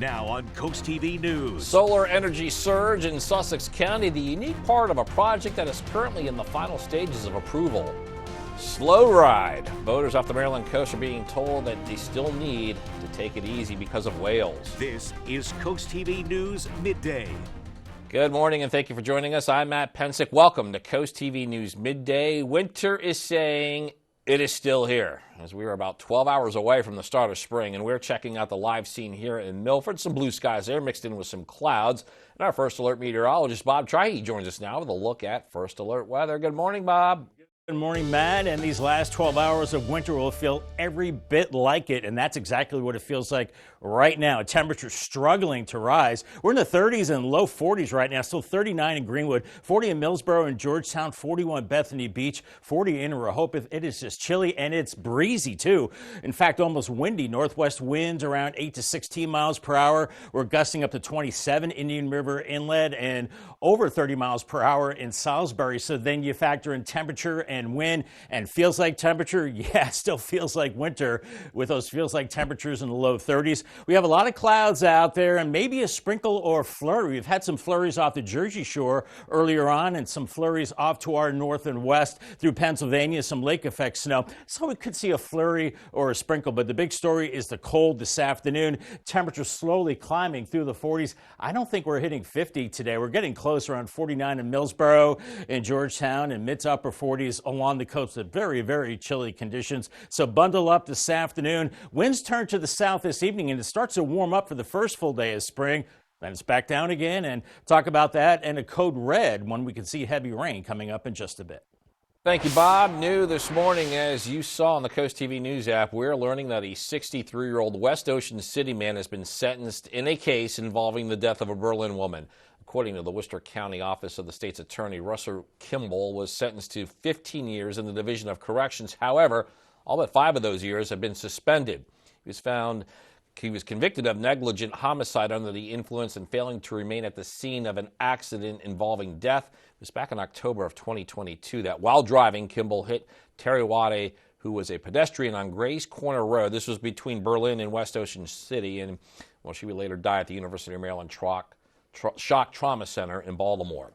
Now on Coast TV News. Solar energy surge in Sussex County, the unique part of a project that is currently in the final stages of approval. Slow ride. Boaters off the Maryland coast are being told that they still need to take it easy because of whales. This is Coast TV News Midday. Good morning and thank you for joining us. I'm Matt Pensick. Welcome to Coast TV News Midday. Winter is saying it is still here, as we are about 12 hours away from the start of spring, and we're checking out the live scene here in Milford. Some blue skies there mixed in with some clouds. And our First Alert meteorologist, Bob Trihey, joins us now with a look at First Alert weather. Good morning, Bob. Good morning, Matt. And these last 12 hours of winter will feel every bit like it, and that's exactly what it feels like right now. Temperatures struggling to rise. We're in the 30s and low 40s right now, still 39 in Greenwood, 40 in Millsboro and Georgetown, 41 Bethany Beach, 40 in Rehoboth. It is just chilly, and it's breezy, too. In fact, almost windy. Northwest winds around 8 to 16 miles per hour. We're gusting up to 27 Indian River Inlet and over 30 miles per hour in Salisbury. So then you factor in temperature and wind, and feels like temperature. Yeah, still feels like winter with those feels like temperatures in the low 30s. We have a lot of clouds out there and maybe a sprinkle or flurry. We've had some flurries off the Jersey Shore earlier on and some flurries off to our north and west through Pennsylvania, some lake effect snow. So we could see a flurry or a sprinkle, but the big story is the cold this afternoon. Temperatures slowly climbing through the 40s. I don't think we're hitting 50 today. We're getting close, around 49 in Millsboro and Georgetown, and mid to upper 40s along the coast of very, very chilly conditions. So bundle up this afternoon. Winds turn to the south this evening, and it starts to warm up for the first full day of spring. Then it's back down again, and talk about that and a code red when we can see heavy rain coming up in just a bit. Thank you, Bob. New this morning, as you saw on the Coast TV News app, we're learning that a 63-year-old West Ocean City man has been sentenced in a case involving the death of a Berlin woman. According to the Worcester County Office of the state's attorney, Russell Kimball was sentenced to 15 years in the Division of Corrections. However, all but 5 of those years have been suspended. He was convicted of negligent homicide under the influence and failing to remain at the scene of an accident involving death. It was back in October of 2022 that while driving, Kimball hit Terry Wade, who was a pedestrian on Gray's Corner Road. This was between Berlin and West Ocean City, and she would later die at the University of Maryland Shock Trauma Center in Baltimore.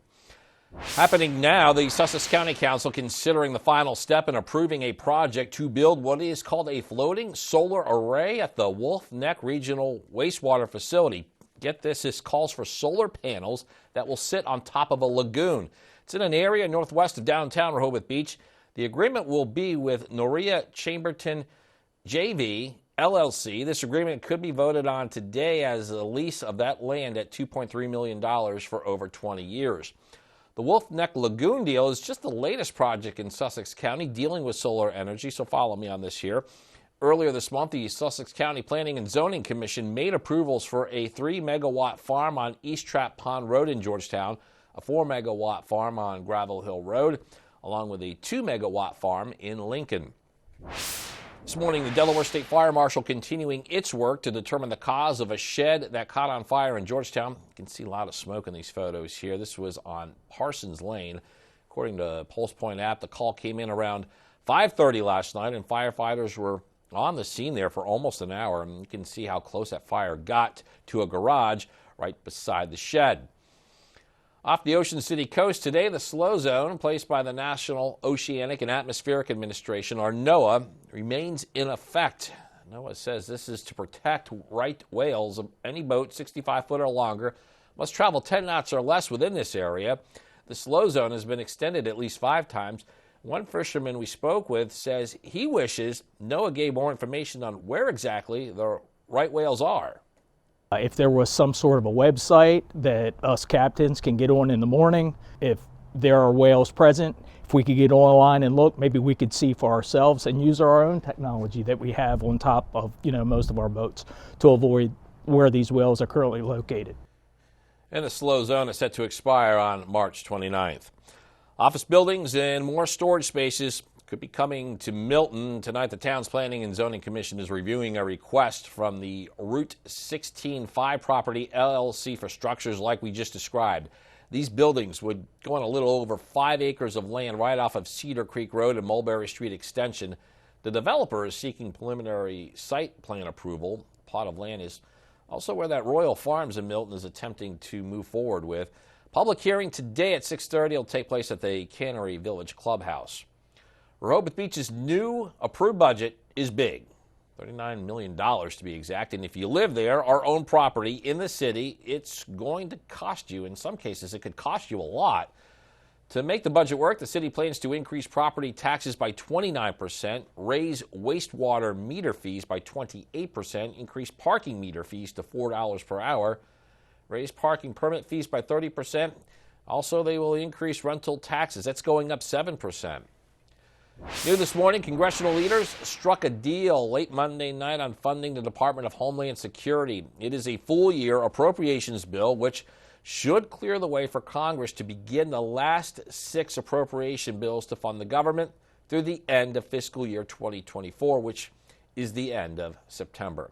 Happening now, the Sussex County Council considering the final step in approving a project to build what is called a floating solar array at the Wolf Neck Regional Wastewater Facility. Get this, this calls for solar panels that will sit on top of a lagoon. It's in an area northwest of downtown Rehoboth Beach. The agreement will be with Noria Chamberton JV LLC. This agreement could be voted on today as a lease of that land at $2.3 million for over 20 years. The Wolf Neck Lagoon deal is just the latest project in Sussex County dealing with solar energy, so follow me on this here. Earlier this month, the Sussex County Planning and Zoning Commission made approvals for a 3-megawatt farm on East Trap Pond Road in Georgetown, a 4-megawatt farm on Gravel Hill Road, along with a 2-megawatt farm in Lincoln. This morning, the Delaware State Fire Marshal continuing its work to determine the cause of a shed that caught on fire in Georgetown. You can see a lot of smoke in these photos here. This was on Parsons Lane. According to Pulse Point app, the call came in around 5:30 last night, and firefighters were on the scene there for almost an hour. And you can see how close that fire got to a garage right beside the shed. Off the Ocean City coast today, the slow zone placed by the National Oceanic and Atmospheric Administration, or NOAA, remains in effect. NOAA says this is to protect right whales. Any boat 65 foot or longer must travel 10 knots or less within this area. The slow zone has been extended at least 5 times. One fisherman we spoke with says he wishes NOAA gave more information on where exactly the right whales are. If there was some sort of a website that us captains can get on in the morning, if there are whales present, if we could get online and look, maybe we could see for ourselves and use our own technology that we have on top of, most of our boats to avoid where these whales are currently located. And the slow zone is set to expire on March 29th. Office buildings and more storage spaces could be coming to Milton. Tonight, the town's Planning and Zoning Commission is reviewing a request from the Route 16-5 property LLC for structures like we just described. These buildings would go on a little over 5 acres of land right off of Cedar Creek Road and Mulberry Street Extension. The developer is seeking preliminary site plan approval. The plot of land is Also where that Royal Farms in Milton is attempting to move forward with. Public hearing today at 6:30 will take place at the Cannery Village Clubhouse. Rehoboth Beach's new approved budget is big. $39 million to be exact. And if you live there, our own property in the city, it's going to cost you, in some cases, it could cost you a lot. To make the budget work, the city plans to increase property taxes by 29%, raise wastewater meter fees by 28%, increase parking meter fees to $4 per hour, raise parking permit fees by 30%. Also, they will increase rental taxes. That's going up 7%. New this morning, congressional leaders struck a deal late Monday night on funding the Department of Homeland Security. It is a full-year appropriations bill which should clear the way for Congress to begin the last 6 appropriation bills to fund the government through the end of fiscal year 2024, which is the end of September.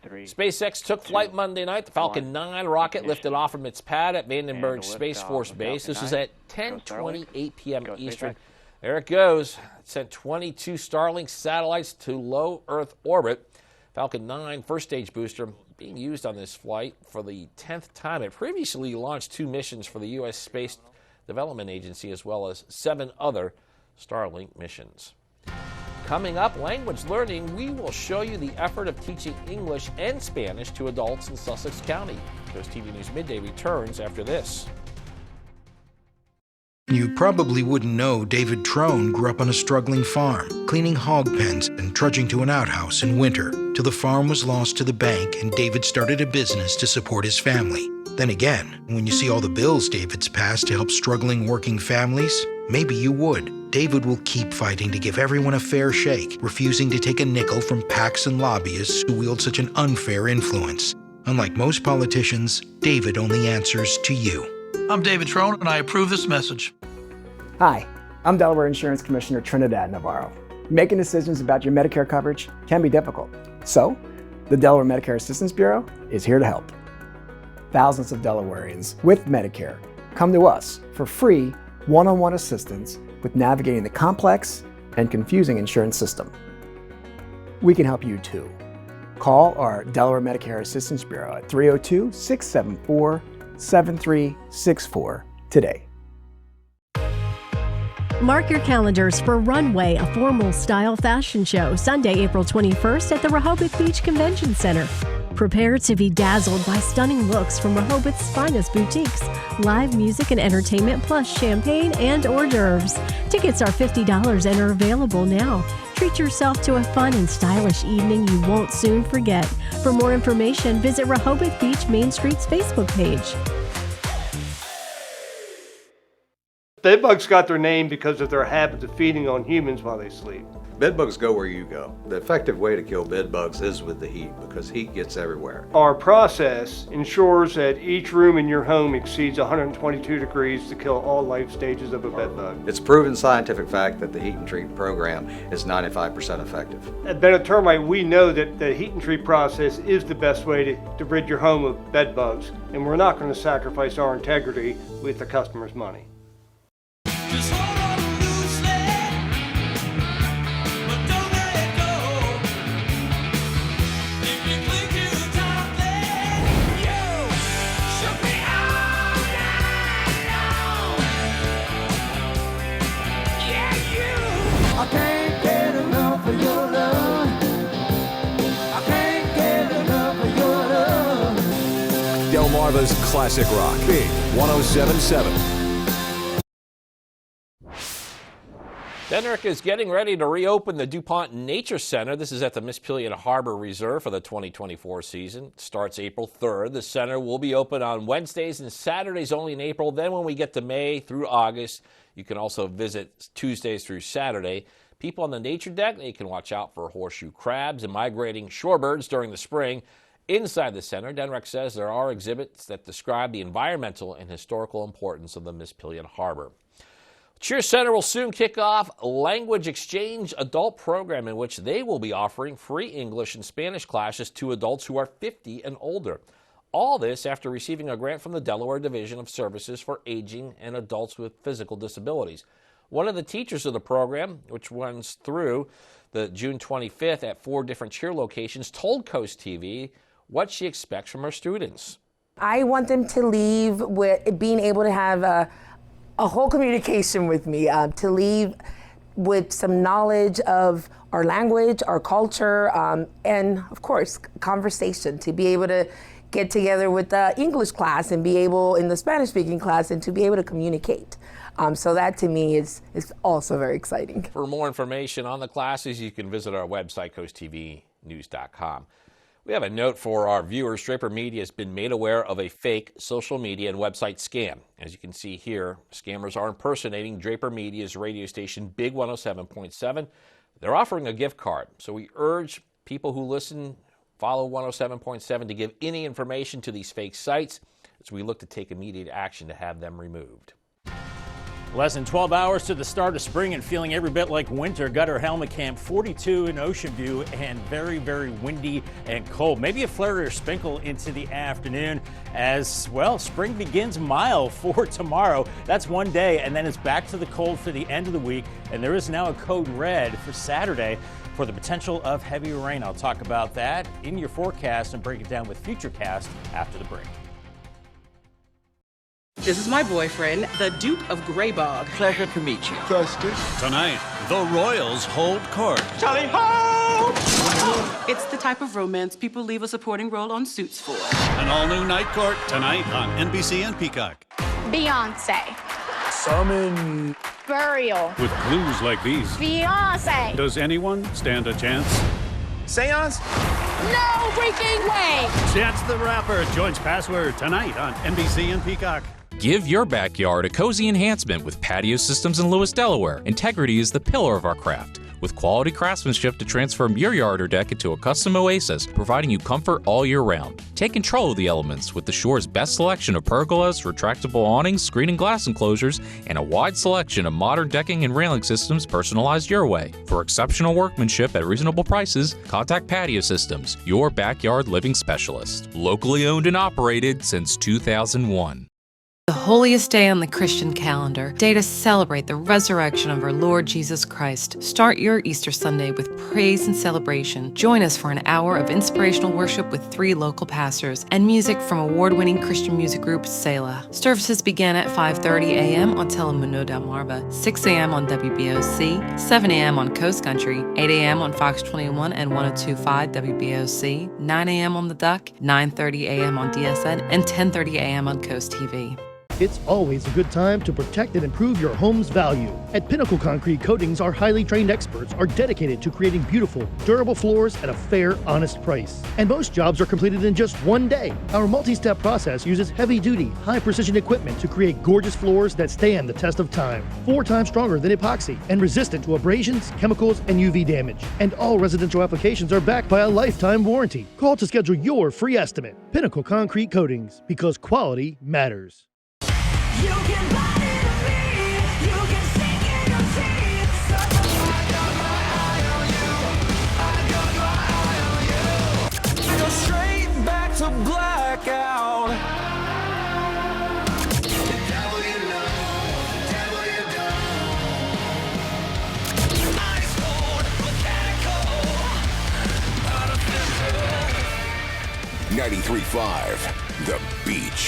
SpaceX took flight Monday night. The Falcon 9 rocket lifted off from its pad at Vandenberg Space Force Base. This is at 10:28 p.m. Eastern. There it goes. It sent 22 Starlink satellites to low Earth orbit. Falcon 9 first stage booster being used on this flight for the 10th time. It previously launched 2 missions for the U.S. Space Development Agency as well as 7 other Starlink missions. Coming up, language learning, we will show you the effort of teaching English and Spanish to adults in Sussex County. CoastTV News Midday returns after this. You probably wouldn't know David Trone grew up on a struggling farm, cleaning hog pens and trudging to an outhouse in winter, till the farm was lost to the bank and David started a business to support his family. Then again, when you see all the bills David's passed to help struggling working families, maybe you would. David will keep fighting to give everyone a fair shake, refusing to take a nickel from PACs and lobbyists who wield such an unfair influence. Unlike most politicians, David only answers to you. I'm David Trone, and I approve this message. Hi, I'm Delaware Insurance Commissioner Trinidad Navarro. Making decisions about your Medicare coverage can be difficult. So, the Delaware Medicare Assistance Bureau is here to help. Thousands of Delawareans with Medicare come to us for free one-on-one assistance with navigating the complex and confusing insurance system. We can help you too. Call our Delaware Medicare Assistance Bureau at 302-674-7364 today. Mark your calendars for Runway, a formal style fashion show, Sunday, April 21st at the Rehoboth Beach Convention Center. Prepare to be dazzled by stunning looks from Rehoboth's finest boutiques, live music and entertainment, plus champagne and hors d'oeuvres. Tickets are $50 and are available now. Treat yourself to a fun and stylish evening you won't soon forget. For more information, visit Rehoboth Beach Main Street's Facebook page. Bedbugs got their name because of their habit of feeding on humans while they sleep. Bedbugs go where you go. The effective way to kill bedbugs is with the heat because heat gets everywhere. Our process ensures that each room in your home exceeds 122 degrees to kill all life stages of a bedbug. It's proven scientific fact that the heat and treat program is 95% effective. At Bennett Termite, we know that the heat and treat process is the best way to rid your home of bedbugs, and we're not going to sacrifice our integrity with the customer's money. Delmarva's Classic Rock, Big 107.7. Denrick is getting ready to reopen the DuPont Nature Center. This is at the Mispillion Harbor Reserve for the 2024 season. It starts April 3rd. The center will be open on Wednesdays and Saturdays only in April. Then when we get to May through August, you can also visit Tuesdays through Saturday. People on the nature deck, they can watch out for horseshoe crabs and migrating shorebirds during the spring. Inside the center, Denrick says there are exhibits that describe the environmental and historical importance of the Mispillion Harbor. Cheer Center will soon kick off a language exchange adult program in which they will be offering free English and Spanish classes to adults who are 50 and older. All this after receiving a grant from the Delaware Division of Services for Aging and Adults with Physical Disabilities. One of the teachers of the program, which runs through the June 25th at 4 different cheer locations, told Coast TV, what she expects from her students. I want them to leave with being able to have a whole communication with me, to leave with some knowledge of our language, our culture, and of course, conversation, to be able to get together with the English class and be able, in the Spanish speaking class, and to be able to communicate. So that to me is also very exciting. For more information on the classes, you can visit our website, CoastTVnews.com. We have a note for our viewers. Draper Media has been made aware of a fake social media and website scam. As you can see here, scammers are impersonating Draper Media's radio station, Big 107.7. They're offering a gift card. So we urge people who listen, follow 107.7 to give any information to these fake sites as we look to take immediate action to have them removed. Less than 12 hours to the start of spring and feeling every bit like winter. Gutter Helmet Camp 42 in Ocean View and very, very windy and cold. Maybe a flurry or sprinkle into the afternoon as, well, spring begins mild for tomorrow. That's one day, and then it's back to the cold for the end of the week. And there is now a code red for Saturday for the potential of heavy rain. I'll talk about that in your forecast and break it down with Futurecast after the break. This is my boyfriend, the Duke of Greybog. Pleasure to meet you. Trusted. Tonight, the Royals hold court. Charlie ho! It's the type of romance people leave a supporting role on Suits for. An all-new Night Court tonight on NBC and Peacock. Beyonce. Summon. Burial. With clues like these, Beyonce. does anyone stand a chance? Seance? No freaking way! Chance the Rapper joins Password tonight on NBC and Peacock. Give your backyard a cozy enhancement with Patio Systems in Lewis, Delaware. Integrity is the pillar of our craft, with quality craftsmanship to transform your yard or deck into a custom oasis, providing you comfort all year round. Take control of the elements with the Shore's best selection of pergolas, retractable awnings, screen and glass enclosures, and a wide selection of modern decking and railing systems personalized your way. For exceptional workmanship at reasonable prices, contact Patio Systems, your backyard living specialist. Locally owned and operated since 2001. The holiest day on the Christian calendar, day to celebrate the resurrection of our Lord Jesus Christ. Start your Easter Sunday with praise and celebration. Join us for an hour of inspirational worship with 3 local pastors and music from award-winning Christian music group Selah. Services begin at 5:30 a.m. on Telemundo Delmarva, 6 a.m. on WBOC, 7 a.m. on Coast Country, 8 a.m. on Fox 21 and 102.5 WBOC, 9 a.m. on The Duck, 9:30 a.m. on DSN, and 10:30 a.m. on Coast TV. It's always a good time to protect and improve your home's value. At Pinnacle Concrete Coatings, our highly trained experts are dedicated to creating beautiful, durable floors at a fair, honest price. And most jobs are completed in just one day. Our multi-step process uses heavy-duty, high-precision equipment to create gorgeous floors that stand the test of time. 4 times stronger than epoxy and resistant to abrasions, chemicals, and UV damage. And all residential applications are backed by a lifetime warranty. Call to schedule your free estimate. Pinnacle Concrete Coatings, because quality matters. You can buy it on me, you can sing it on teeth. I got my eye on you, I got my eye on you. Go straight back to blackout. Devil you know, devil you don't. Ice cold, mechanical, artificial. 93.5, The Beach.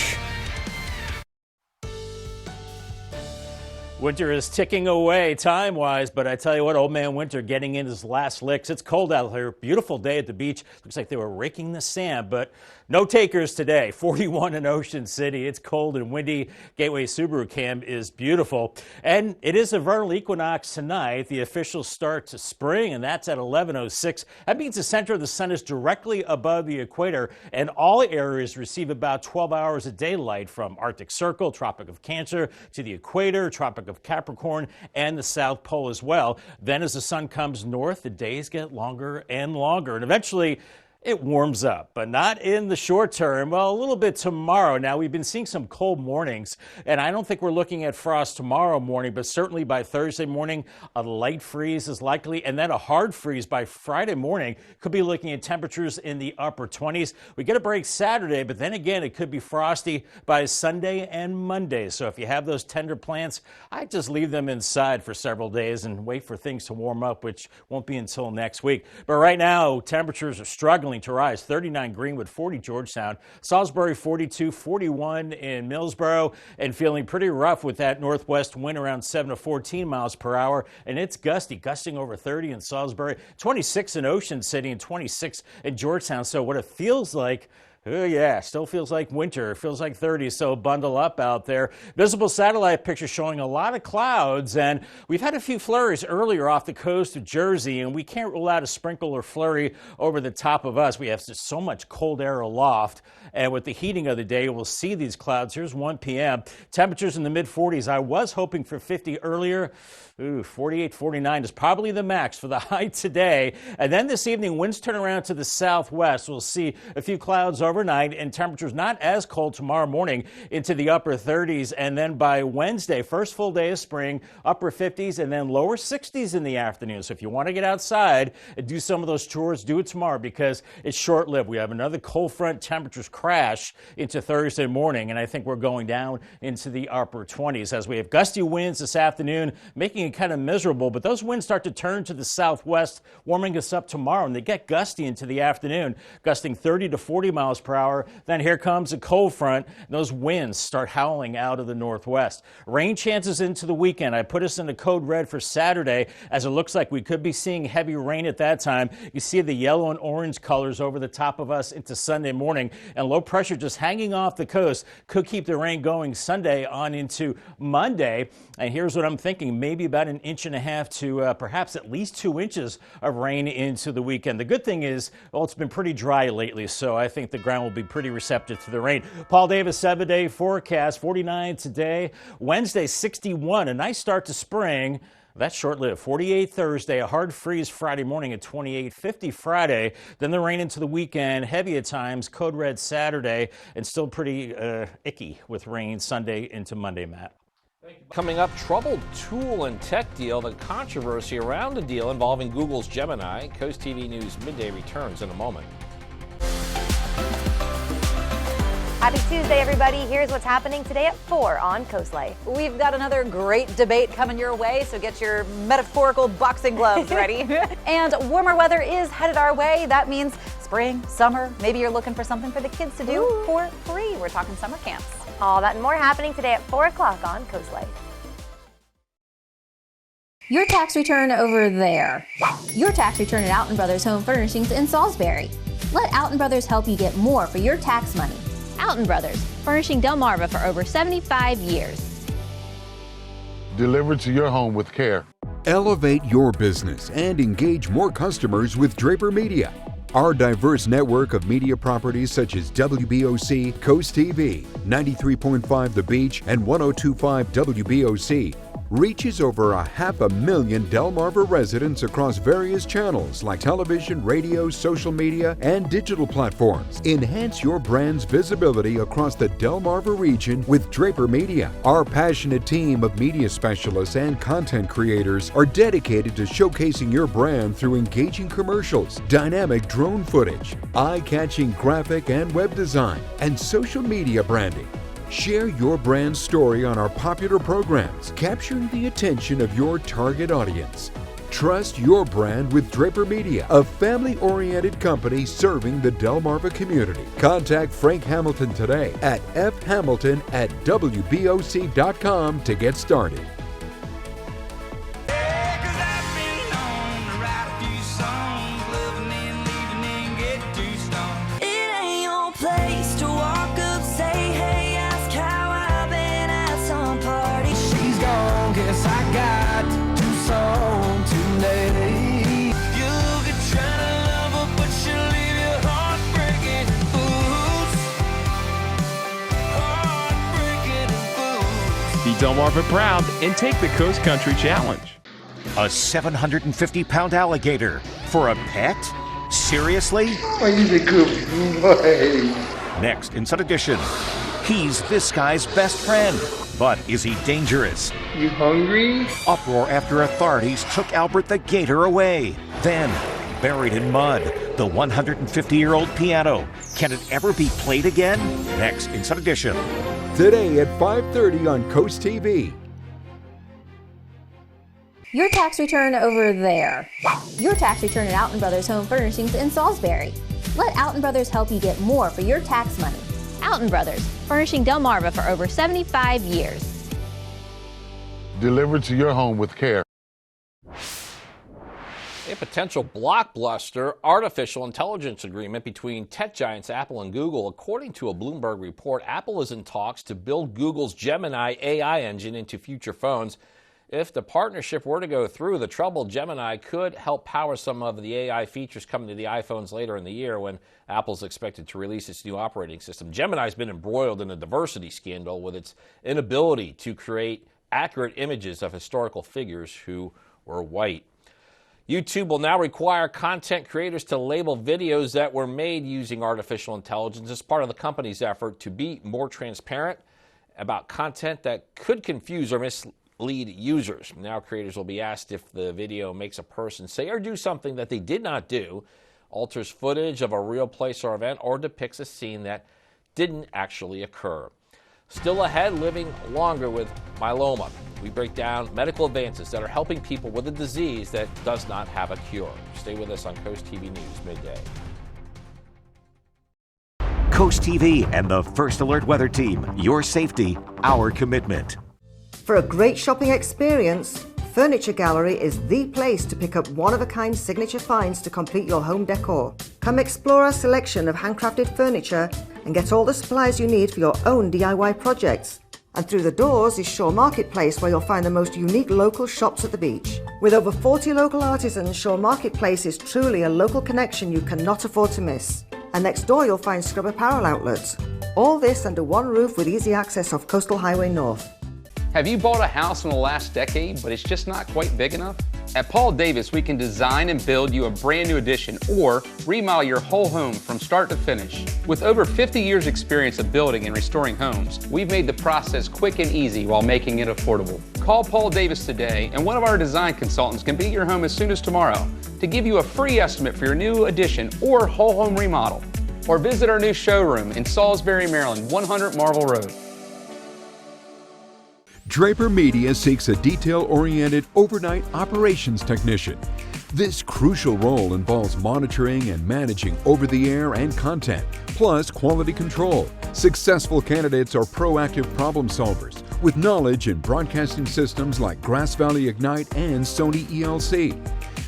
Winter is ticking away time-wise, but I tell you what, old man winter getting in his last licks. It's cold out here. Beautiful day at the beach. Looks like they were raking the sand, but no takers today. 41 in Ocean City. It's cold and windy. Gateway Subaru Camp is beautiful. And it is a vernal equinox tonight, the official start to spring, and that's at 11:06. That means the center of the sun is directly above the equator, and all areas receive about 12 hours of daylight from Arctic Circle, Tropic of Cancer, to the equator, Tropic of Capricorn, and the South Pole as well. Then as the sun comes north, the days get longer and longer, and eventually it warms up, but not in the short term. Well, a little bit tomorrow. Now, we've been seeing some cold mornings, and I don't think we're looking at frost tomorrow morning, but certainly by Thursday morning, a light freeze is likely, and then a hard freeze by Friday morning. Could be looking at temperatures in the upper 20s. We get a break Saturday, but then again, it could be frosty by Sunday and Monday. So if you have those tender plants, I just leave them inside for several days and wait for things to warm up, which won't be until next week. But right now, temperatures are struggling struggling to rise. 39 Greenwood, 40 Georgetown, Salisbury 42, 41 in Millsboro, and feeling pretty rough with that northwest wind around 7 to 14 miles per hour. And it's gusting over 30 in Salisbury, 26 in Ocean City, and 26 in Georgetown. So what it feels like, oh yeah, still feels like winter. It feels like 30, so bundle up out there. Visible satellite picture showing a lot of clouds, and we've had a few flurries earlier off the coast of Jersey, and we can't rule out a sprinkle or flurry over the top of us. We have just so much cold air aloft, and with the heating of the day, we'll see these clouds. Here's 1 p.m. Temperatures in the mid-40s. I was hoping for 50 earlier. 48, 49 is probably the max for the high today. And then this evening, winds turn around to the southwest. We'll see a few clouds overnight and temperatures not as cold tomorrow morning into the upper 30s. And then by Wednesday, first full day of spring, upper 50s and then lower 60s in the afternoon. So if you want to get outside and do some of those chores, do it tomorrow because it's short-lived. We have another cold front, temperatures crash into Thursday morning. And I think we're going down into the upper 20s as we have gusty winds this afternoon, making kind of miserable, but those winds start to turn to the southwest, warming us up tomorrow, and they get gusty into the afternoon, gusting 30 to 40 miles per hour. Then here comes a cold front, and those winds start howling out of the northwest. Rain chances into the weekend. I put us in the code red for Saturday, as it looks like we could be seeing heavy rain at that time. You see the yellow and orange colors over the top of us into Sunday morning, and low pressure just hanging off the coast could keep the rain going Sunday on into Monday. And here's what I'm thinking, maybe about 1.5 inches to perhaps at least 2 inches of rain into the weekend. The good thing is, well, it's been pretty dry lately, so I think the ground will be pretty receptive to the rain. Paul Davis, 7-day forecast, 49 today. Wednesday, 61, a nice start to spring. That's short-lived. 48 Thursday, a hard freeze Friday morning at 28, 50 Friday. Then the rain into the weekend, heavy at times, code red Saturday, and still pretty icky with rain Sunday into Monday, Matt. Coming up, troubled tool and tech deal, the controversy around the deal involving Google's Gemini. Coast TV News Midday returns in a moment. Happy Tuesday, everybody. Here's what's happening today at 4 on Coast Life. We've got another great debate coming your way, so get your metaphorical boxing gloves ready. And warmer weather is headed our way. That means spring, summer. Maybe you're looking for something for the kids to do for free. We're talking summer camps. All that and more happening today at 4 o'clock on Coast Life. Your tax return over there. Your tax return at Alton Brothers Home Furnishings in Salisbury. Let Alton Brothers help you get more for your tax money. Alton Brothers, furnishing Delmarva for over 75 years. Delivered to your home with care. Elevate your business and engage more customers with Draper Media. Our diverse network of media properties such as WBOC, Coast TV, 93.5 The Beach, and 102.5 WBOC reaches over 500,000 Delmarva residents across various channels like television, radio, social media, and digital platforms. Enhance your brand's visibility across the Delmarva region with Draper Media. Our passionate team of media specialists and content creators are dedicated to showcasing your brand through engaging commercials, dynamic drone footage, eye-catching graphic and web design, and social media branding. Share your brand story on our popular programs, capturing the attention of your target audience. Trust your brand with Draper Media, a family-oriented company serving the Delmarva community. Contact Frank Hamilton today at fhamilton@wboc.com to get started. Be Delmarva proud and take the Coast Country Challenge. A 750-pound alligator for a pet? Seriously? Oh, he's a good boy. Next, Inside Edition. He's this guy's best friend, but is he dangerous? You hungry? Uproar after authorities took Albert the gator away. Then, buried in mud, the 150-year-old piano. Can it ever be played again? Next, Inside Edition. Today at 5:30 on Coast TV. Your tax return over there. Your tax return at Alton Brothers Home Furnishings in Salisbury. Let Alton Brothers help you get more for your tax money. Alton Brothers, furnishing Delmarva for over 75 years. Delivered to your home with care. A potential blockbuster artificial intelligence agreement between tech giants Apple and Google. According to a Bloomberg report, Apple is in talks to build Google's Gemini AI engine into future phones. If the partnership were to go through, the troubled Gemini could help power some of the AI features coming to the iPhones later in the year when Apple's expected to release its new operating system. Gemini's been embroiled in a diversity scandal with its inability to create accurate images of historical figures who were white. YouTube will now require content creators to label videos that were made using artificial intelligence as part of the company's effort to be more transparent about content that could confuse or mislead users. Now creators will be asked if the video makes a person say or do something that they did not do, alters footage of a real place or event, or depicts a scene that didn't actually occur. Still ahead, living longer with myeloma. We break down medical advances that are helping people with a disease that does not have a cure. Stay with us on Coast TV News Midday. Coast TV and the First Alert Weather Team. Your safety, our commitment. For a great shopping experience, Furniture Gallery is the place to pick up one-of-a-kind signature finds to complete your home decor. Come explore our selection of handcrafted furniture and get all the supplies you need for your own DIY projects. And through the doors is Shore Marketplace, where you'll find the most unique local shops at the beach. With over 40 local artisans, Shore Marketplace is truly a local connection you cannot afford to miss. And next door you'll find Scrub Apparel outlets. All this under one roof with easy access off Coastal Highway North. Have you bought a house in the last decade, but it's just not quite big enough? At Paul Davis, we can design and build you a brand new addition or remodel your whole home from start to finish. With over 50 years experience of building and restoring homes, we've made the process quick and easy while making it affordable. Call Paul Davis today, and one of our design consultants can be at your home as soon as tomorrow to give you a free estimate for your new addition or whole home remodel. Or visit our new showroom in Salisbury, Maryland, 100 Marvel Road. Draper Media seeks a detail-oriented overnight operations technician. This crucial role involves monitoring and managing over-the-air and content, plus quality control. Successful candidates are proactive problem solvers with knowledge in broadcasting systems like Grass Valley Ignite and Sony ELC.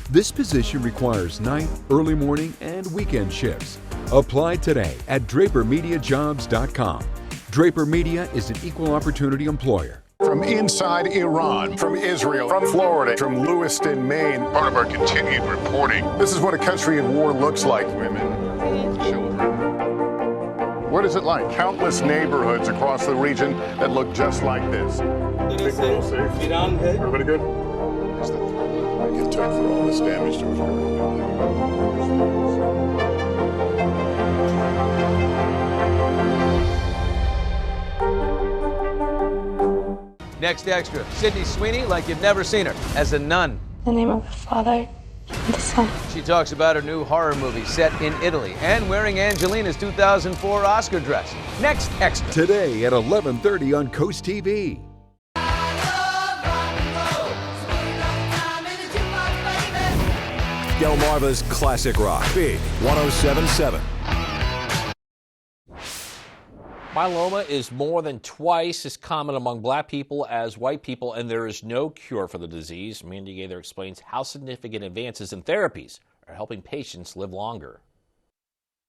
This position requires night, early morning, and weekend shifts. Apply today at drapermediajobs.com. Draper Media is an equal opportunity employer. From inside Iran, from Israel, from Florida, from Lewiston, Maine. Part of our continued reporting. This is what a country in war looks like. Women, children. What is it like? Countless neighborhoods across the region that look just like this. Everybody good? I get took for all this damage to Next extra, Sydney Sweeney like you've never seen her, as a nun. In the name of the Father, and the Son. She talks about her new horror movie set in Italy and wearing Angelina's 2004 Oscar dress. Next extra. Today at 11:30 on Coast TV. Delmarva's Classic Rock, Big 107.7. Myeloma is more than twice as common among black people as white people, and there is no cure for the disease. Mandy Gaither explains how significant advances in therapies are helping patients live longer.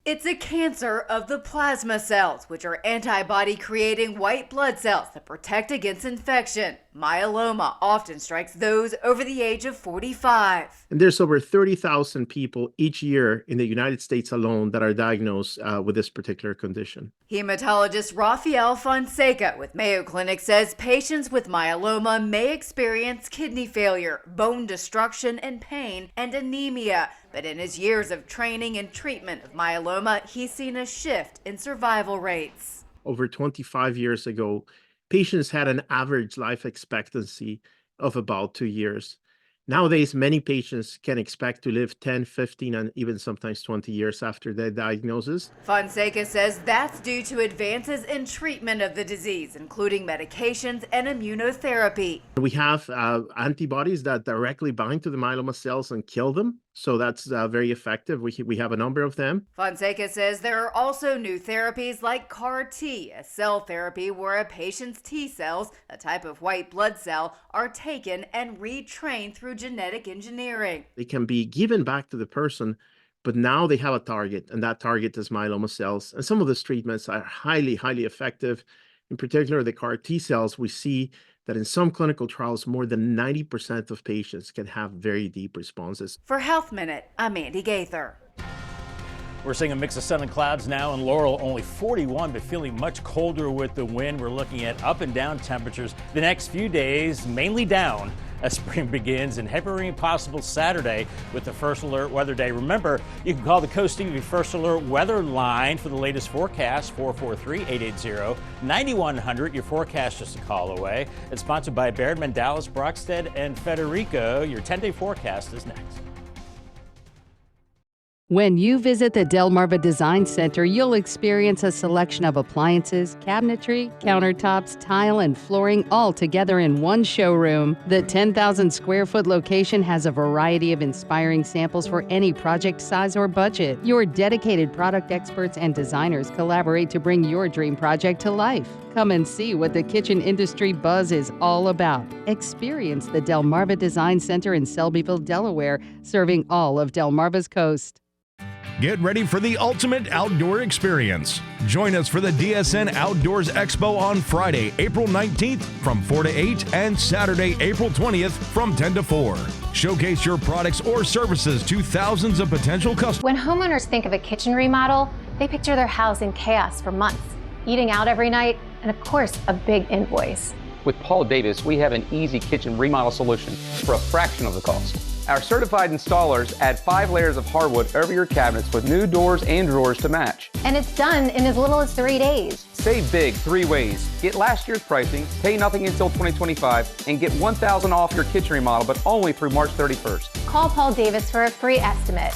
It's a cancer of the plasma cells, which are antibody-creating white blood cells that protect against infection. Myeloma often strikes those over the age of 45. And there's over 30,000 people each year in the United States alone that are diagnosed with this particular condition. Hematologist Rafael Fonseca with Mayo Clinic says patients with myeloma may experience kidney failure, bone destruction and pain, and anemia. But in his years of training and treatment of myeloma, he's seen a shift in survival rates. Over 25 years ago, patients had an average life expectancy of about 2 years. Nowadays, many patients can expect to live 10, 15, and even sometimes 20 years after their diagnosis. Fonseca says that's due to advances in treatment of the disease, including medications and immunotherapy. We have antibodies that directly bind to the myeloma cells and kill them. So that's very effective. We have a number of them. Fonseca says there are also new therapies like CAR T, a cell therapy where a patient's T cells, a type of white blood cell, are taken and retrained through genetic engineering. They can be given back to the person, but now they have a target, and that target is myeloma cells. And some of these treatments are highly, highly effective. In particular, the CAR T cells, we see that in some clinical trials, more than 90% of patients can have very deep responses. For Health Minute, I'm Andy Gaither. We're seeing a mix of sun and clouds now in Laurel, only 41, but feeling much colder with the wind. We're looking at up and down temperatures. The next few days, mainly down as spring begins, and heavy rain possible Saturday with the First Alert Weather Day. Remember, you can call the Coast TV First Alert Weather line for the latest forecast, 443-880-9100. Your forecast just a call away. It's sponsored by Baird, Mandalis, Brockstead, and Federico. Your 10-day forecast is next. When you visit the Delmarva Design Center, you'll experience a selection of appliances, cabinetry, countertops, tile, and flooring all together in one showroom. The 10,000 square foot location has a variety of inspiring samples for any project size or budget. Your dedicated product experts and designers collaborate to bring your dream project to life. Come and see what the kitchen industry buzz is all about. Experience the Delmarva Design Center in Selbyville, Delaware, serving all of Delmarva's coast. Get ready for the ultimate outdoor experience. Join us for the DSN Outdoors Expo on Friday, April 19th from 4 to 8 and Saturday, April 20th from 10 to 4. Showcase your products or services to thousands of potential customers. When homeowners think of a kitchen remodel, they picture their house in chaos for months, eating out every night, and of course, a big invoice. With Paul Davis, we have an easy kitchen remodel solution for a fraction of the cost. Our certified installers add 5 layers of hardwood over your cabinets with new doors and drawers to match. And it's done in as little as 3 days. Save big 3 ways. Get last year's pricing, pay nothing until 2025, and get $1,000 off your kitchen remodel, but only through March 31st. Call Paul Davis for a free estimate.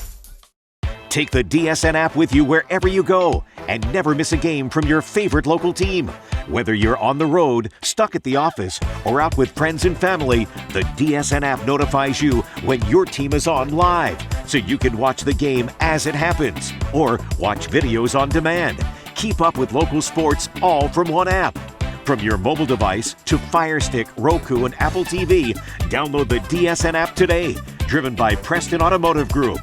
Take the DSN app with you wherever you go and never miss a game from your favorite local team. Whether you're on the road, stuck at the office, or out with friends and family, the DSN app notifies you when your team is on live, so you can watch the game as it happens or watch videos on demand. Keep up with local sports all from one app. From your mobile device to Fire Stick, Roku, and Apple TV, download the DSN app today. Driven by Preston Automotive Group.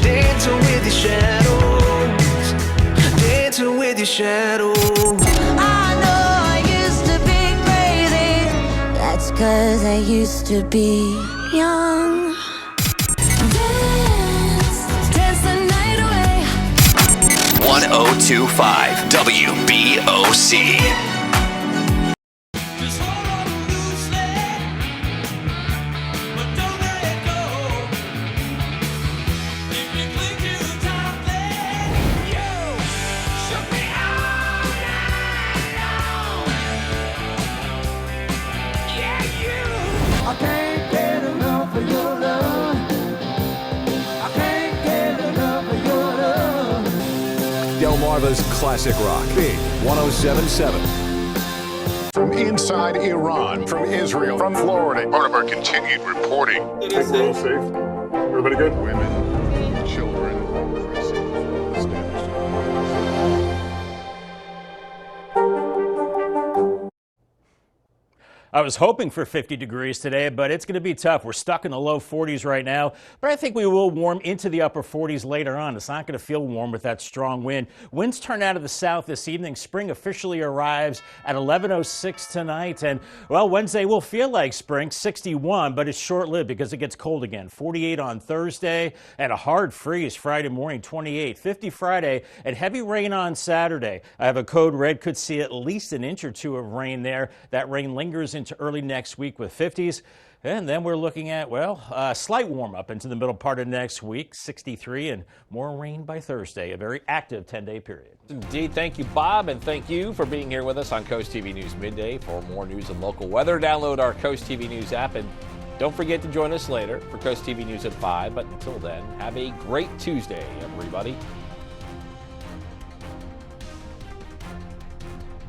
Dancing with your shadows, dancing with your shadows. I know I used to be crazy. That's 'cause I used to be young. Dance the night away. 1025 WBOC. I can't get enough of your love. I can't get enough of your love. Delmarva's Classic Rock, Big 1077. From inside Iran, from Israel, from Florida. Part of our continued reporting. I think we're all safe. Everybody good? Women, children, I was hoping for 50 degrees today, but it's going to be tough. We're stuck in the low 40s right now, but I think we will warm into the upper 40s later on. It's not going to feel warm with that strong wind. Winds turn out of the south this evening. Spring officially arrives at 11:06 tonight, and, well, Wednesday will feel like spring, 61, but it's short-lived because it gets cold again. 48 on Thursday, and a hard freeze Friday morning, 28. 50 Friday, and heavy rain on Saturday. I have a code red, could see at least an inch or two of rain there. That rain lingers into early next week with 50s. And then we're looking at, well, a slight warm up into the middle part of next week, 63, and more rain by Thursday. A very active 10-day period. Indeed. Thank you, Bob, and thank you for being here with us on Coast TV News Midday. For more news and local weather, download our Coast TV News app, and don't forget to join us later for Coast TV News at 5. But until then, have a great Tuesday, everybody.